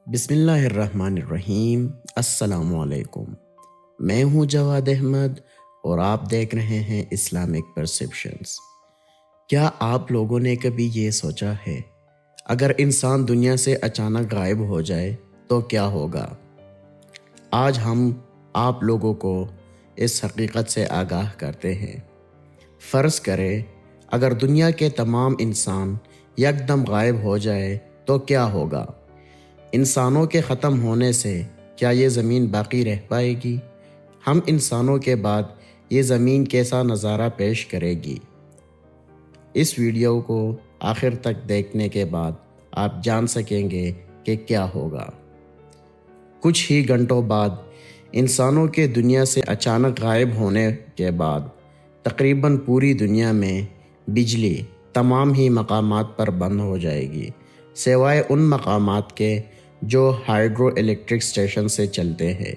بسم اللہ الرحمن الرحیم۔ السلام علیکم، میں ہوں جواد احمد اور آپ دیکھ رہے ہیں اسلامک پرسپشنز۔ کیا آپ لوگوں نے کبھی یہ سوچا ہے اگر انسان دنیا سے اچانک غائب ہو جائے تو کیا ہوگا؟ آج ہم آپ لوگوں کو اس حقیقت سے آگاہ کرتے ہیں۔ فرض کریں اگر دنیا کے تمام انسان یکدم غائب ہو جائے تو کیا ہوگا؟ انسانوں کے ختم ہونے سے کیا یہ زمین باقی رہ پائے گی؟ ہم انسانوں کے بعد یہ زمین کیسا نظارہ پیش کرے گی؟ اس ویڈیو کو آخر تک دیکھنے کے بعد آپ جان سکیں گے کہ کیا ہوگا۔ کچھ ہی گھنٹوں بعد انسانوں کے دنیا سے اچانک غائب ہونے کے بعد تقریباً پوری دنیا میں بجلی تمام ہی مقامات پر بند ہو جائے گی، سوائے ان مقامات کے جو ہائیڈرو الیکٹرک اسٹیشن سے چلتے ہیں،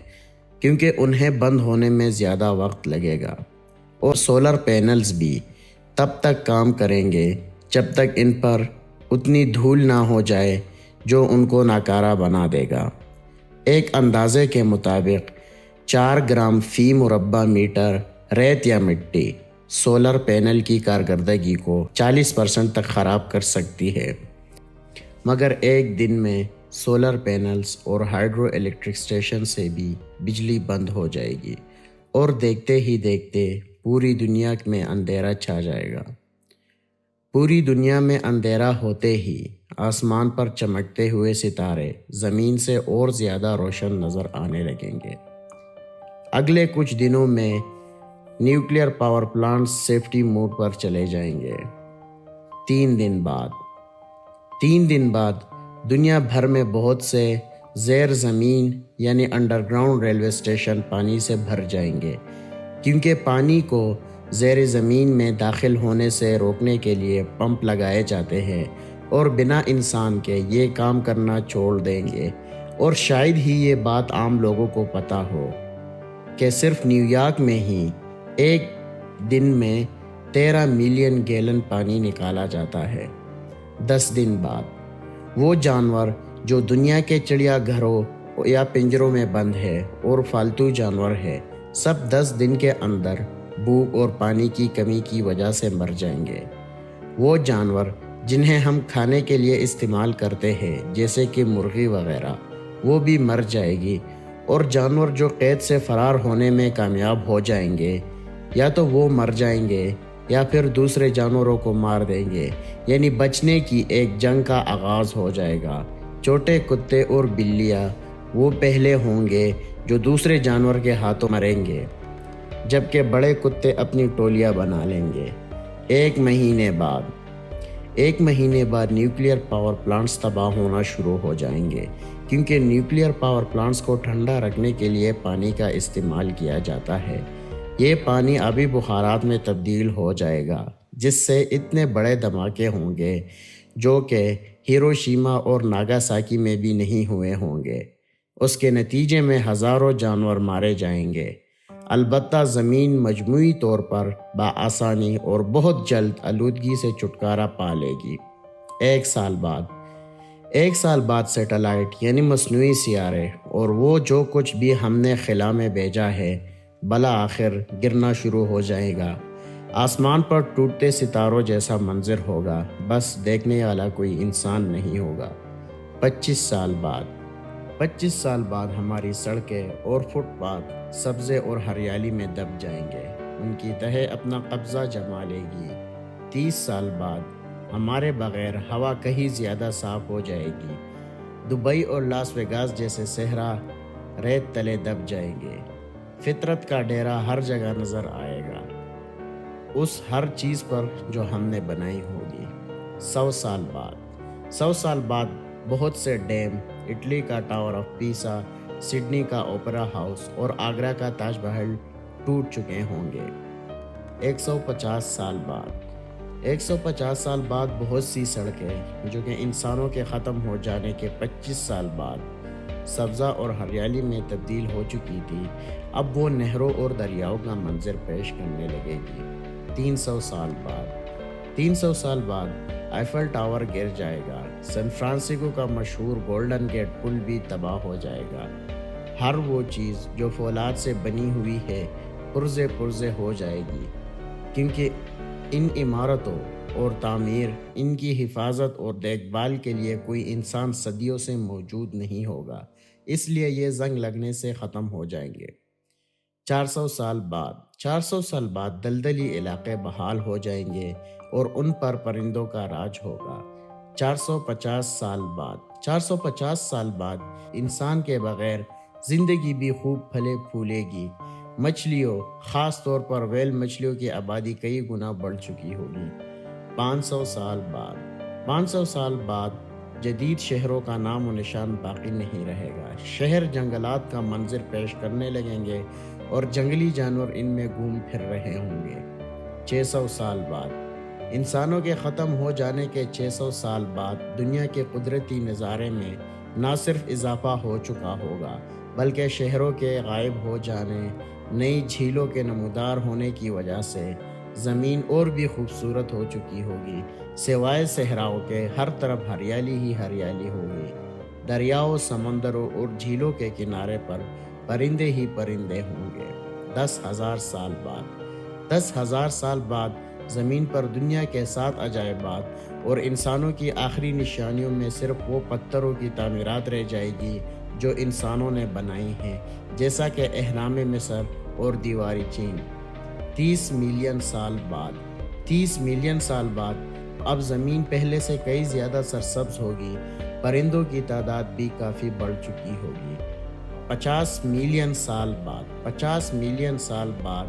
کیونکہ انہیں بند ہونے میں زیادہ وقت لگے گا، اور سولر پینلز بھی تب تک کام کریں گے جب تک ان پر اتنی دھول نہ ہو جائے جو ان کو ناکارہ بنا دے گا۔ ایک اندازے کے مطابق 4 گرام فی مربع میٹر ریت یا مٹی سولر پینل کی کارکردگی کو 40% تک خراب کر سکتی ہے، مگر ایک دن میں سولر پینلز اور ہائیڈرو الیکٹرک اسٹیشن سے بھی بجلی بند ہو جائے گی، اور دیکھتے ہی دیکھتے پوری دنیا میں اندھیرا چھا جائے گا۔ پوری دنیا میں اندھیرا ہوتے ہی آسمان پر چمکتے ہوئے ستارے زمین سے اور زیادہ روشن نظر آنے لگیں گے۔ اگلے کچھ دنوں میں nuclear power plants safety mode پر چلے جائیں گے۔ 3 دن بعد دنیا بھر میں بہت سے زیر زمین یعنی انڈر گراؤنڈ ریلوے اسٹیشن پانی سے بھر جائیں گے، کیونکہ پانی کو زیر زمین میں داخل ہونے سے روکنے کے لیے پمپ لگائے جاتے ہیں، اور بنا انسان کے یہ کام کرنا چھوڑ دیں گے۔ اور شاید ہی یہ بات عام لوگوں کو پتہ ہو کہ صرف نیو یارک میں ہی ایک دن میں 13 ملین گیلن پانی نکالا جاتا ہے۔ 10 دن بعد وہ جانور جو دنیا کے چڑیا گھروں یا پنجروں میں بند ہے اور پالتو جانور ہے، سب 10 دن کے اندر بھوک اور پانی کی کمی کی وجہ سے مر جائیں گے۔ وہ جانور جنہیں ہم کھانے کے لیے استعمال کرتے ہیں جیسے کہ مرغی وغیرہ، وہ بھی مر جائے گی، اور جانور جو قید سے فرار ہونے میں کامیاب ہو جائیں گے یا تو وہ مر جائیں گے یا پھر دوسرے جانوروں کو مار دیں گے، یعنی بچنے کی ایک جنگ کا آغاز ہو جائے گا۔ چھوٹے کتے اور بلیاں وہ پہلے ہوں گے جو دوسرے جانور کے ہاتھوں مریں گے، جبکہ بڑے کتے اپنی ٹولیاں بنا لیں گے۔ ایک مہینے بعد نیوکلیئر پاور پلانٹس تباہ ہونا شروع ہو جائیں گے، کیونکہ نیوکلیئر پاور پلانٹس کو ٹھنڈا رکھنے کے لیے پانی کا استعمال کیا جاتا ہے۔ یہ پانی آبی بخارات میں تبدیل ہو جائے گا، جس سے اتنے بڑے دھماکے ہوں گے جو کہ ہیروشیما اور ناگاساکی میں بھی نہیں ہوئے ہوں گے۔ اس کے نتیجے میں ہزاروں جانور مارے جائیں گے۔ البتہ زمین مجموعی طور پر بآسانی اور بہت جلد آلودگی سے چھٹکارا پا لے گی۔ ایک سال بعد سیٹلائٹ یعنی مصنوعی سیارے اور وہ جو کچھ بھی ہم نے خلا میں بھیجا ہے بالآخر گرنا شروع ہو جائے گا۔ آسمان پر ٹوٹتے ستاروں جیسا منظر ہوگا، بس دیکھنے والا کوئی انسان نہیں ہوگا۔ 25 سال بعد ہماری سڑکیں اور فٹ پاتھ سبزے اور ہریالی میں دب جائیں گے، ان کی تہہ اپنا قبضہ جما لے گی۔ 30 سال بعد ہمارے بغیر ہوا کہیں زیادہ صاف ہو جائے گی۔ دبئی اور لاس ویگاس جیسے صحرا ریت تلے دب جائیں گے۔ فطرت کا ڈیرا ہر جگہ نظر آئے گا، اس ہر چیز پر جو ہم نے بنائی ہوگی۔ 100 سال بعد بہت سے ڈیم، اٹلی کا ٹاور آف پیسا، سڈنی کا اوپرا ہاؤس اور آگرہ کا تاج محل ٹوٹ چکے ہوں گے۔ 150 سال بعد بہت سی سڑکیں جو کہ انسانوں کے ختم ہو جانے کے 25 سال بعد سبزہ اور ہریالی میں تبدیل ہو چکی تھی، اب وہ نہروں اور دریاؤں کا منظر پیش کرنے لگے گی۔ 300 سال بعد ایفل ٹاور گر جائے گا، سان فرانسسکو کا مشہور گولڈن گیٹ پل بھی تباہ ہو جائے گا۔ ہر وہ چیز جو فولاد سے بنی ہوئی ہے پرزے ہو جائے گی، کیونکہ ان عمارتوں اور تعمیر، ان کی حفاظت اور دیکھ بھال کے لیے کوئی انسان صدیوں سے موجود نہیں ہوگا، اس لیے یہ زنگ لگنے سے ختم ہو جائیں گے۔ 400 سال بعد دلدلی علاقے بحال ہو جائیں گے اور ان پر پرندوں کا راج ہوگا۔ 450 سال بعد انسان کے بغیر زندگی بھی خوب پھلے پھولے گی۔ مچھلیوں، خاص طور پر ویل مچھلیوں کی آبادی کئی گنا بڑھ چکی ہوگی۔ 500 سال بعد جدید شہروں کا نام و نشان باقی نہیں رہے گا۔ شہر جنگلات کا منظر پیش کرنے لگیں گے اور جنگلی جانور ان میں گھوم پھر رہے ہوں گے۔ 600 سال بعد انسانوں کے ختم ہو جانے کے 600 سال بعد دنیا کے قدرتی نظارے میں نہ صرف اضافہ ہو چکا ہوگا، بلکہ شہروں کے غائب ہو جانے، نئی جھیلوں کے نمودار ہونے کی وجہ سے زمین اور بھی خوبصورت ہو چکی ہوگی۔ سوائے صحراؤں کے ہر طرف ہریالی ہی ہریالی ہوگی۔ دریاؤں، سمندروں اور جھیلوں کے کنارے پر پرندے ہی پرندے ہوں گے۔ 10,000 سال بعد زمین پر دنیا کے 7 عجائبات اور انسانوں کی آخری نشانیوں میں صرف وہ پتھروں کی تعمیرات رہ جائے گی جو انسانوں نے بنائی ہیں، جیسا کہ اہرام مصر اور دیوار چین۔ 30 ملین سال بعد اب زمین پہلے سے کئی زیادہ سرسبز ہوگی، پرندوں کی تعداد بھی کافی بڑھ چکی ہوگی۔ 50 ملین سال بعد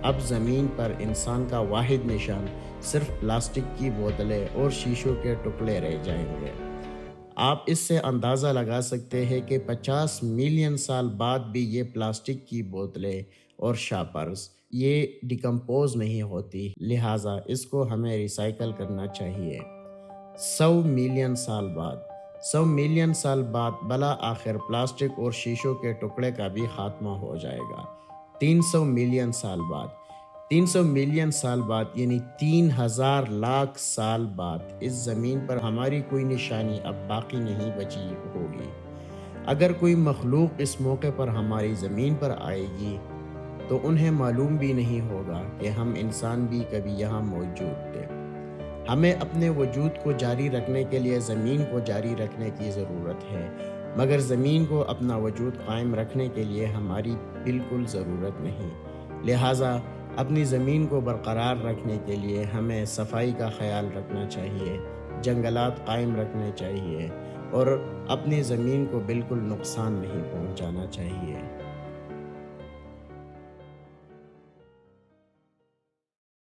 اب زمین پر انسان کا واحد نشان صرف پلاسٹک کی بوتلیں اور شیشوں کے ٹکڑے رہ جائیں گے۔ آپ اس سے اندازہ لگا سکتے ہیں کہ 50 ملین سال بعد بھی یہ پلاسٹک کی بوتلیں اور شاپرز یہ ڈیکمپوز نہیں ہوتی، لہٰذا اس کو ہمیں ریسائیکل کرنا چاہیے۔ 100 ملین سال بعد بلا آخر پلاسٹک اور شیشوں کے ٹکڑے کا بھی خاتمہ ہو جائے گا۔ 300 ملین سال بعد یعنی 3,000 لاکھ سال بعد اس زمین پر ہماری کوئی نشانی اب باقی نہیں بچی ہوگی۔ اگر کوئی مخلوق اس موقع پر ہماری زمین پر آئے گی تو انہیں معلوم بھی نہیں ہوگا کہ ہم انسان بھی کبھی یہاں موجود تھے۔ ہمیں اپنے وجود کو جاری رکھنے کے لیے زمین کو جاری رکھنے کی ضرورت ہے، مگر زمین کو اپنا وجود قائم رکھنے کے لیے ہماری بالکل ضرورت نہیں۔ لہٰذا اپنی زمین کو برقرار رکھنے کے لیے ہمیں صفائی کا خیال رکھنا چاہیے، جنگلات قائم رکھنے چاہیے اور اپنی زمین کو بالکل نقصان نہیں پہنچانا چاہیے۔